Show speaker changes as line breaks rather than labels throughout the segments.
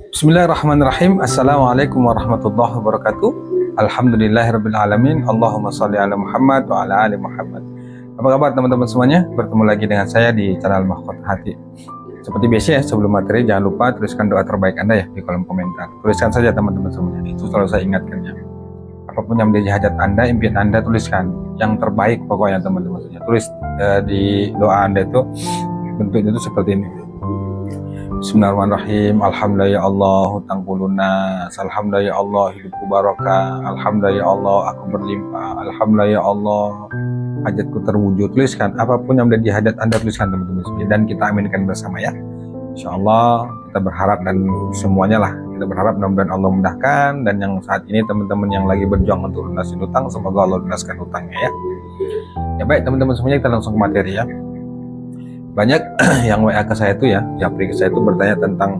Bismillahirrahmanirrahim. Assalamualaikum warahmatullahi wabarakatuh. Alhamdulillahirabbil alamin. Allahumma shalli ala Muhammad wa ala ali Muhammad. Apa kabar teman-teman semuanya? Bertemu lagi dengan saya di channel Mahkota Hati. Seperti biasa ya, sebelum materi jangan lupa tuliskan doa terbaik Anda ya di kolom komentar. Tuliskan saja teman-teman semuanya. Itu selalu saya ingatkan ya. Apapun yang menjadi hajat Anda, impian Anda, tuliskan yang terbaik pokoknya teman-teman semuanya. Tulis di doa Anda itu bentuknya itu seperti ini. Bismillahirrahmanirrahim. Alhamdulillah ya Allah hutang lunas. Alhamdulillah ya Allah hidupku barokah. Alhamdulillah ya Allah aku berlimpah. Alhamdulillah ya Allah hajatku terwujud. Tuliskan apapun yang menjadi hajat Anda, tuliskan teman-teman dan kita aminkan bersama ya. Insyaallah kita berharap dan semuanya lah kita berharap mudah-mudahan Allah mudahkan, dan yang saat ini teman-teman yang lagi berjuang untuk lunasin hutang, semoga Allah lunaskan hutangnya ya. Ya baik teman-teman semuanya, kita langsung ke materi ya. Banyak yang WA ke saya itu ya, japri ke saya itu bertanya tentang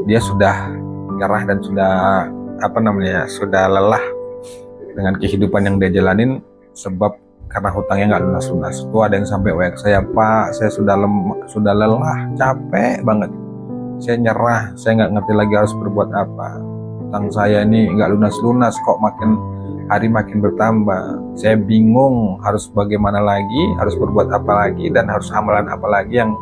dia sudah nyerah dan sudah sudah lelah dengan kehidupan yang dia jalanin sebab karena hutangnya nggak lunas-lunas. Itu ada yang sampai WA ke saya, Pak, saya sudah lelah, capek banget, saya nyerah, saya nggak ngerti lagi harus berbuat apa. Hutang saya ini nggak lunas-lunas kok, makin hari makin bertambah. Saya bingung harus bagaimana lagi, harus berbuat apa lagi, dan harus amalan apa lagi yang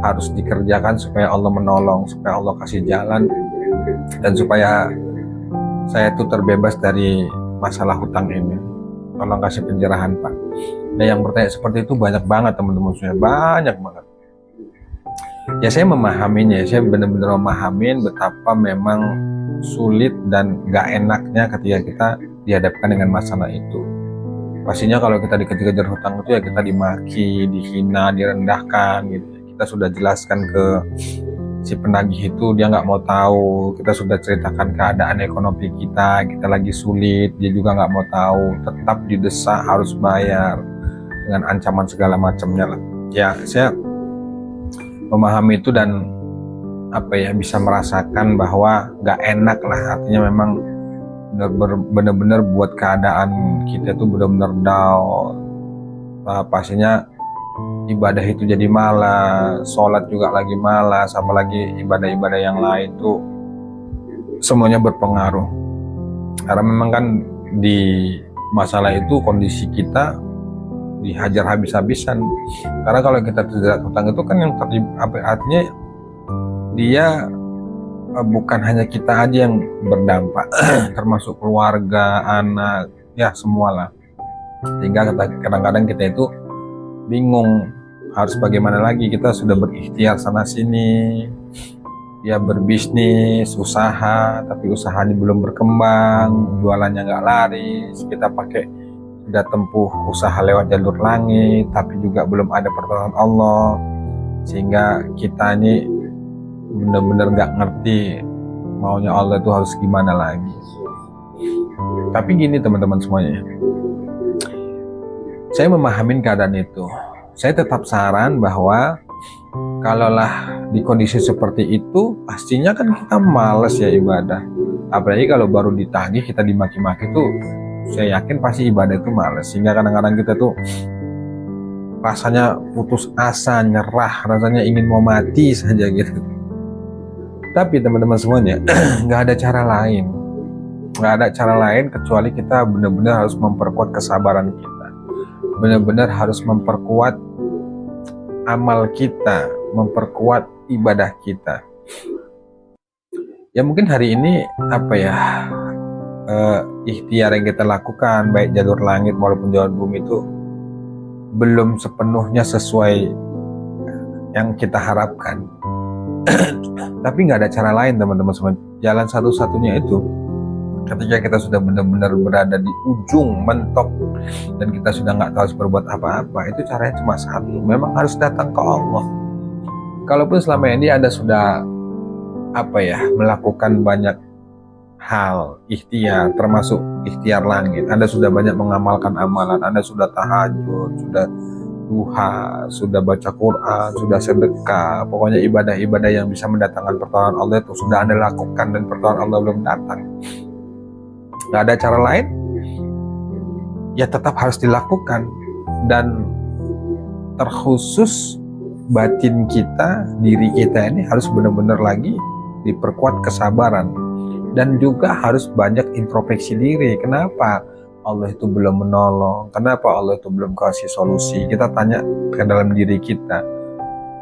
harus dikerjakan supaya Allah menolong, supaya Allah kasih jalan, dan supaya saya itu terbebas dari masalah hutang ini. Tolong kasih pencerahan Pak. Nah yang bertanya seperti itu banyak banget teman-teman, saya banyak banget. Ya saya memahaminya, saya benar-benar memahamin betapa memang sulit dan gak enaknya ketika kita dihadapkan dengan masalah itu. Pastinya kalau kita dikejar-kejar hutang itu ya kita dimaki, dihina, direndahkan gitu. Kita sudah jelaskan ke si penagih itu, dia nggak mau tahu. Kita sudah ceritakan keadaan ekonomi kita lagi sulit, dia juga nggak mau tahu. Tetap didesak harus bayar dengan ancaman segala macamnya lah. Ya saya memahami itu dan bisa merasakan bahwa nggak enak lah, artinya memang benar-benar buat keadaan kita tuh benar-benar down. Pastinya ibadah itu jadi malas, sholat juga lagi malas, apalagi ibadah-ibadah yang lain tuh semuanya berpengaruh. Karena memang kan di masalah itu kondisi kita dihajar habis-habisan. Karena kalau kita terjerat hutang itu kan yang artinya dia bukan hanya kita aja yang berdampak, termasuk keluarga, anak, ya semualah. Sehingga kadang-kadang kita itu bingung harus bagaimana lagi. Kita sudah berikhtiar sana sini, ya berbisnis, usaha, tapi usahanya belum berkembang, jualannya nggak laris. Kita sudah tempuh usaha lewat jalur langit, tapi juga belum ada pertolongan Allah, sehingga kita ini benar-benar nggak ngerti maunya Allah itu harus gimana lagi. Tapi gini teman-teman semuanya, saya memahami keadaan itu. Saya tetap saran bahwa kalaulah di kondisi seperti itu, pastinya kan kita males ya ibadah. Apalagi kalau baru ditagih kita dimaki-maki tuh, saya yakin pasti ibadah itu males. Sehingga kadang-kadang kita tuh rasanya putus asa, nyerah, rasanya ingin mau mati saja gitu. Tapi teman-teman semuanya, nggak ada cara lain. Nggak ada cara lain kecuali kita benar-benar harus memperkuat kesabaran kita. Benar-benar harus memperkuat amal kita, memperkuat ibadah kita. Ya mungkin hari ini ikhtiar yang kita lakukan, baik jalur langit maupun jalur bumi itu belum sepenuhnya sesuai yang kita harapkan. Tapi nggak ada cara lain teman-teman semua. Jalan satu-satunya itu ketika kita sudah benar-benar berada di ujung mentok dan kita sudah nggak tahu harus berbuat apa-apa, itu caranya cuma satu, memang harus datang ke Allah. Kalaupun selama ini Anda sudah melakukan banyak hal ikhtiar, termasuk ikhtiar langit, Anda sudah banyak mengamalkan amalan, Anda sudah tahajud, sudah duha, sudah baca Quran, sudah sedekah, pokoknya ibadah-ibadah yang bisa mendatangkan pertolongan Allah itu sudah Anda lakukan dan pertolongan Allah belum datang. Gak ada cara lain, ya tetap harus dilakukan. Dan terkhusus batin kita, diri kita ini harus benar-benar lagi diperkuat kesabaran, dan juga harus banyak introspeksi diri. Kenapa Allah itu belum menolong? Kenapa Allah itu belum kasih solusi? Kita tanya ke dalam diri kita.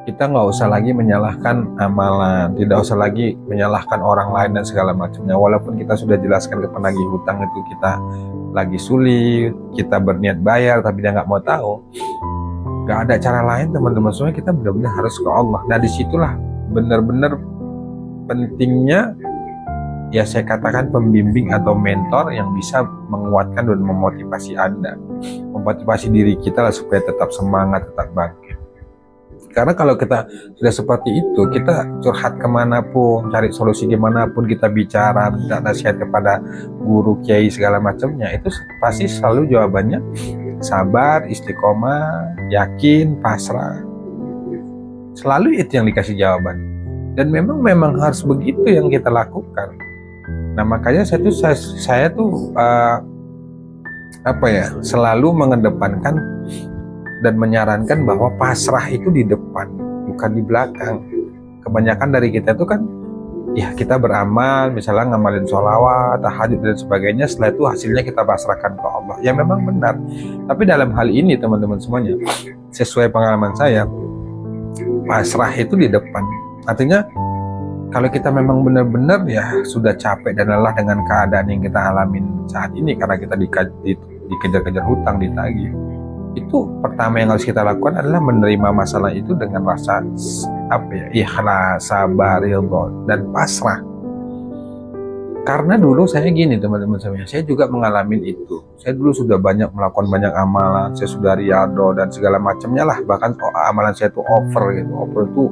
Kita nggak usah lagi menyalahkan amalan, tidak usah lagi menyalahkan orang lain dan segala macamnya. Walaupun kita sudah jelaskan ke penagih hutang itu kita lagi sulit, kita berniat bayar tapi dia nggak mau tahu. Nggak ada cara lain teman-teman, semuanya kita benar-benar harus ke Allah. Nah disitulah benar-benar pentingnya ya saya katakan pembimbing atau mentor yang bisa menguatkan dan memotivasi Anda, memotivasi diri kita lah supaya tetap semangat, tetap bangkit. Karena kalau kita sudah seperti itu, kita curhat kemanapun, cari solusi dimanapun, kita bicara, minta nasihat kepada guru, kiai, segala macamnya, itu pasti selalu jawabannya sabar, istiqomah, yakin, pasrah. Selalu itu yang dikasih jawaban. Dan memang harus begitu yang kita lakukan. Nah makanya saya tuh selalu mengedepankan dan menyarankan bahwa pasrah itu di depan, bukan di belakang. Kebanyakan dari kita itu kan, ya kita beramal, misalnya ngamalin sholawat, tahajud dan sebagainya, setelah itu hasilnya kita pasrahkan ke Allah. Ya memang benar. Tapi dalam hal ini teman-teman semuanya, sesuai pengalaman saya, pasrah itu di depan. Artinya, kalau kita memang benar-benar ya sudah capek dan lelah dengan keadaan yang kita alamin saat ini, karena kita dikejar-kejar hutang, ditagih, itu pertama yang harus kita lakukan adalah menerima masalah itu dengan rasa ikhlas, sabar, ridho, dan pasrah. Karena dulu saya gini teman-teman saya juga mengalami itu. Saya dulu sudah melakukan banyak amalan, saya sudah riyadhah dan segala macamnya lah, bahkan amalan saya itu over itu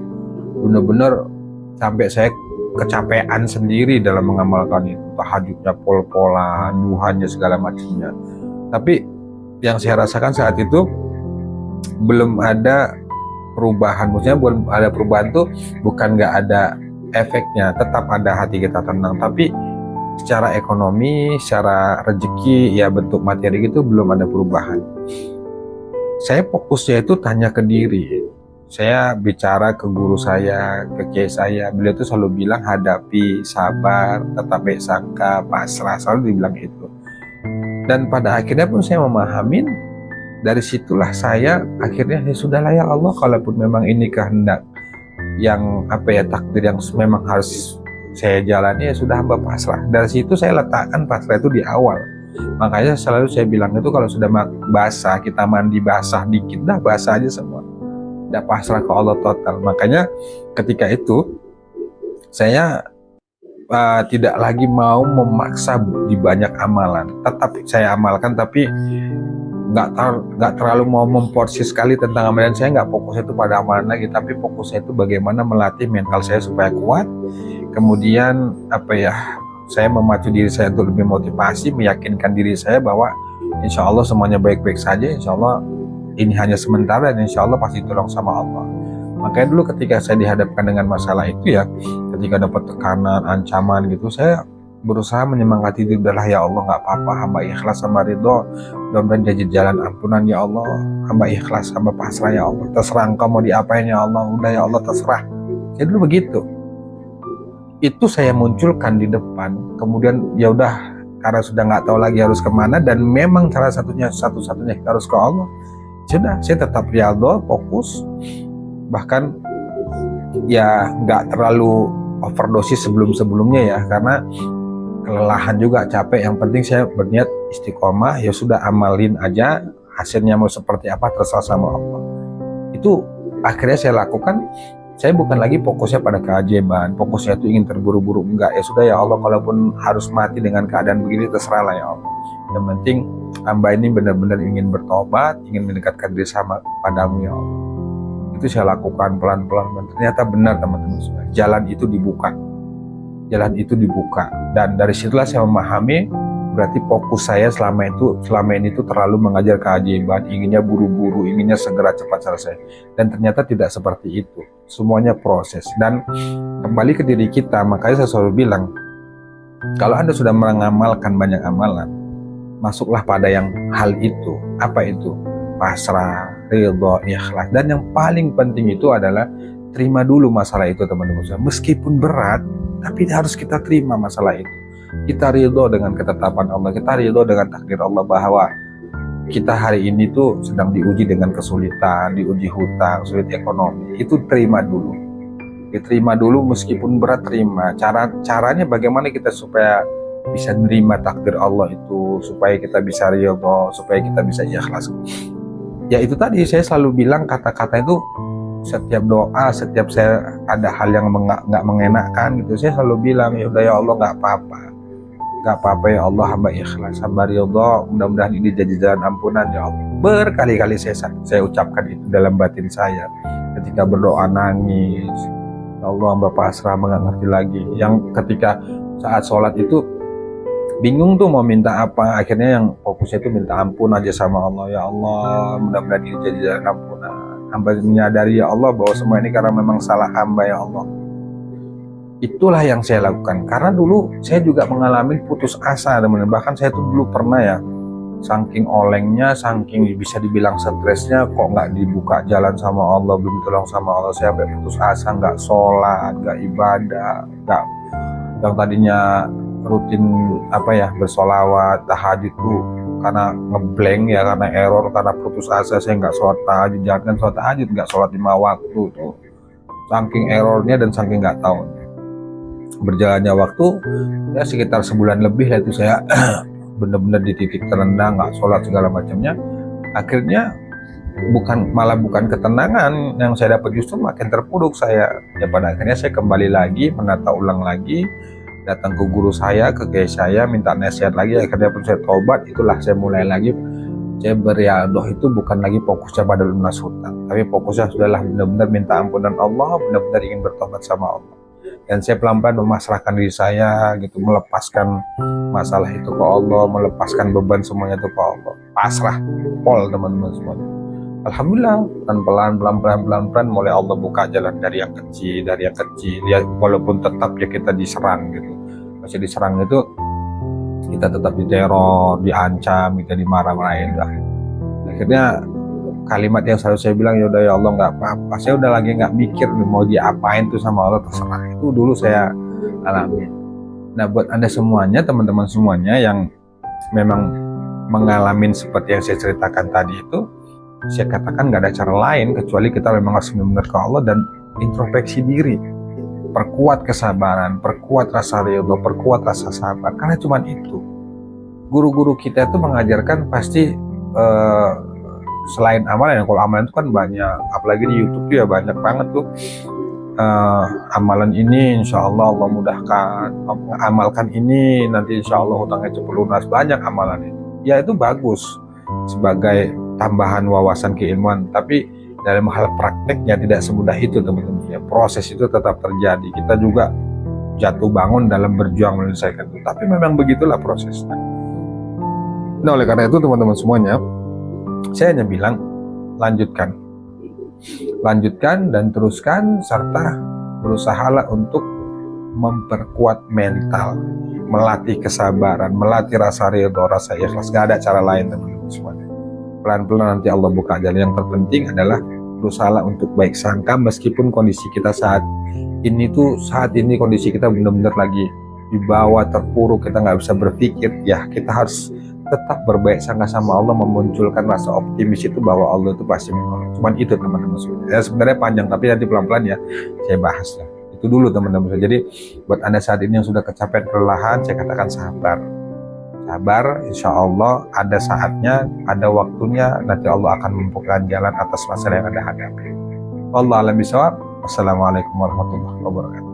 benar-benar sampai saya kecapean sendiri dalam mengamalkan itu, tahajudnya pol-polan, duhanya segala macamnya. Tapi yang saya rasakan saat itu belum ada perubahan. Maksudnya belum ada perubahan tuh bukan nggak ada efeknya, tetap ada hati kita tenang, tapi secara ekonomi, secara rezeki, ya bentuk materi itu belum ada perubahan. Saya fokusnya itu tanya ke diri. Saya bicara ke guru saya, ke kiai saya, beliau tuh selalu bilang hadapi, sabar, tetap baik sangka, pasrah, selalu dibilang itu. Dan pada akhirnya pun saya memahamin, dari situlah saya akhirnya ya sudahlah ya Allah, kalaupun memang ini kehendak yang takdir yang memang harus saya jalani, ya sudah hamba pasrah. Dari situ saya letakkan pasrah itu di awal. Makanya selalu saya bilang itu kalau sudah basah, kita mandi basah dikit, dah basah aja semua, udah pasrah ke Allah total. Makanya ketika itu saya tidak lagi mau memaksa di banyak amalan. Tetap saya amalkan, tapi nggak terlalu mau memporsi sekali tentang amalan. Saya nggak fokus itu pada amalan lagi, tapi fokusnya itu bagaimana melatih mental saya supaya kuat. Kemudian saya memacu diri saya untuk lebih motivasi, meyakinkan diri saya bahwa insya Allah semuanya baik-baik saja, insya Allah ini hanya sementara, dan insya Allah pasti tolong sama Allah. Makanya dulu ketika saya dihadapkan dengan masalah itu ya, ketika dapat tekanan, ancaman gitu, saya berusaha menyemangati diri, udahlah ya Allah, nggak apa-apa, hamba ikhlas, hamba ridho, mudah-mudahan jadi jalan ampunan ya Allah, hamba ikhlas, hamba pasrah ya Allah, terserah engkau mau diapain ya Allah, udah ya Allah terserah. Saya dulu begitu. Itu saya munculkan di depan. Kemudian ya udah, karena sudah nggak tahu lagi harus kemana, dan memang cara satu-satunya kita harus ke Allah. Sudah, saya tetap riyadhah, fokus, bahkan ya nggak terlalu overdosis sebelumnya ya, karena kelelahan juga, capek. Yang penting saya berniat istiqomah, ya sudah amalin aja, hasilnya mau seperti apa terserah sama Allah. Itu akhirnya saya lakukan. Saya bukan lagi fokusnya pada keajaiban, fokusnya itu ingin terburu-buru, enggak. Ya sudah ya Allah, kalaupun harus mati dengan keadaan begini, terserahlah ya Allah. Yang penting hamba ini benar-benar ingin bertobat, ingin mendekatkan diri sama padamu ya Allah. Itu saya lakukan pelan-pelan, ternyata benar teman-teman semua, jalan itu dibuka, dan dari situlah saya memahami berarti fokus saya selama ini tuh terlalu mengajar keajaiban, inginnya buru-buru, inginnya segera cepat selesai, dan ternyata tidak seperti itu. Semuanya proses, dan kembali ke diri kita. Makanya saya selalu bilang, kalau Anda sudah mengamalkan banyak amalan, masuklah pada yang hal itu. Apa itu? Pasrah, ridho, ikhlas. Dan yang paling penting itu adalah terima dulu masalah itu teman-teman semua. Meskipun berat, tapi harus kita terima masalah itu. Kita ridho dengan ketetapan Allah, kita ridho dengan takdir Allah bahwa kita hari ini tuh sedang diuji dengan kesulitan, diuji hutang, sulit ekonomi. Itu terima dulu. Diterima dulu meskipun berat, terima. Caranya bagaimana kita supaya bisa menerima takdir Allah itu, supaya kita bisa ridho, supaya kita bisa ikhlas. Ya itu tadi saya selalu bilang kata-kata itu setiap doa, setiap saya ada hal yang nggak mengenakan gitu, saya selalu bilang ya udah ya Allah nggak apa-apa ya Allah, hamba ikhlas, hamba ridho, mudah-mudahan ini jadi jalan ampunan ya Allah. Berkali-kali saya ucapkan itu dalam batin saya ketika berdoa, nangis. Ya Allah, hamba pasrah, nggak ngerti lagi. Yang ketika saat sholat itu bingung tuh mau minta apa, akhirnya yang fokusnya itu minta ampun aja sama Allah. Ya Allah, mudah-mudahan ini jadi jalan ampunan. Hamba menyadari ya Allah bahwa semua ini karena memang salah hamba ya Allah. Itulah yang saya lakukan, karena dulu saya juga mengalami putus asa teman-teman. Bahkan saya tuh dulu pernah ya, saking olengnya, saking bisa dibilang stresnya, kok nggak dibuka jalan sama Allah, belum tolong sama Allah, saya sampai putus asa, nggak sholat, nggak ibadah, nggak, yang tadinya rutin bersolawat, tahajud tuh karena ngeblank ya, karena error, karena putus asa saya nggak sholat tahajud, jangan sholat tahajud, nggak sholat 5 waktu tuh, saking errornya dan saking nggak tahu. Berjalannya waktu ya sekitar sebulan lebih lah itu saya benar-benar di titik terendah, nggak sholat segala macamnya. Akhirnya bukan ketenangan yang saya dapat, justru makin terpuruk saya. Ya pada akhirnya saya kembali lagi, menata ulang lagi, datang ke guru saya, ke kiai saya, minta nasihat lagi. Akhirnya pun saya tobat. Itulah saya mulai lagi, saya beriadah itu bukan lagi fokusnya pada lunas hutang, tapi fokusnya sudahlah benar-benar minta ampunan Allah, benar-benar ingin bertobat sama Allah. Dan saya pelan-pelan memasrahkan diri saya gitu, melepaskan masalah itu ke Allah, melepaskan beban semuanya itu ke Allah, pasrah, pol teman-teman semuanya. Alhamdulillah, pelan-pelan mulai Allah buka jalan dari yang kecil ya, walaupun tetap ya kita diserang gitu, masih diserang itu, kita tetap diteror, diancam, kita dimarah-marahin lah. Akhirnya kalimat yang selalu saya bilang, ya udah ya Allah nggak apa-apa, saya udah lagi nggak mikir mau diapain tuh sama Allah, terserah. Itu dulu saya alami. Nah buat Anda semuanya, teman-teman semuanya yang memang mengalami seperti yang saya ceritakan tadi itu, saya katakan nggak ada cara lain kecuali kita memang harus benar-benar ke Allah dan introspeksi diri, perkuat kesabaran, perkuat rasa ridho, perkuat rasa sabar, karena cuma itu. Guru-guru kita itu mengajarkan pasti selain amalan, kalau amalan itu kan banyak, apalagi di YouTube tuh ya banyak banget tuh amalan ini insya Allah Allah mudahkan, amalkan ini nanti insya Allah hutangnya cepat lunas, banyak amalan itu. Ya itu bagus sebagai tambahan wawasan keilmuan, tapi dalam hal prakteknya tidak semudah itu teman-teman ya. Proses itu tetap terjadi, kita juga jatuh bangun dalam berjuang menyelesaikan itu, tapi memang begitulah prosesnya. Nah oleh karena itu teman-teman semuanya, saya hanya bilang lanjutkan dan teruskan, serta berusahalah untuk memperkuat mental, melatih kesabaran, melatih rasa ridho, rasa ikhlas. Gak ada cara lain teman-teman semuanya. Pelan-pelan nanti Allah buka jalan. Yang terpenting adalah berusahalah untuk baik sangka, meskipun kondisi kita saat ini kondisi kita benar-benar lagi di bawah, terpuruk, kita nggak bisa berpikir, ya kita harus tetap berbaik sangka sama Allah, memunculkan rasa optimis itu bahwa Allah itu pasti menolong. Cuman itu teman-teman semuanya. Ya sebenarnya panjang, tapi nanti pelan-pelan ya saya bahas lah. Itu dulu teman-teman. Jadi buat Anda saat ini yang sudah kecapean kelelahan, saya katakan sabar, insya Allah ada saatnya, ada waktunya, nanti Allah akan membukakan jalan atas masalah yang Anda hadapi. Wallahu a'lam bishawab. Wassalamualaikum warahmatullahi wabarakatuh.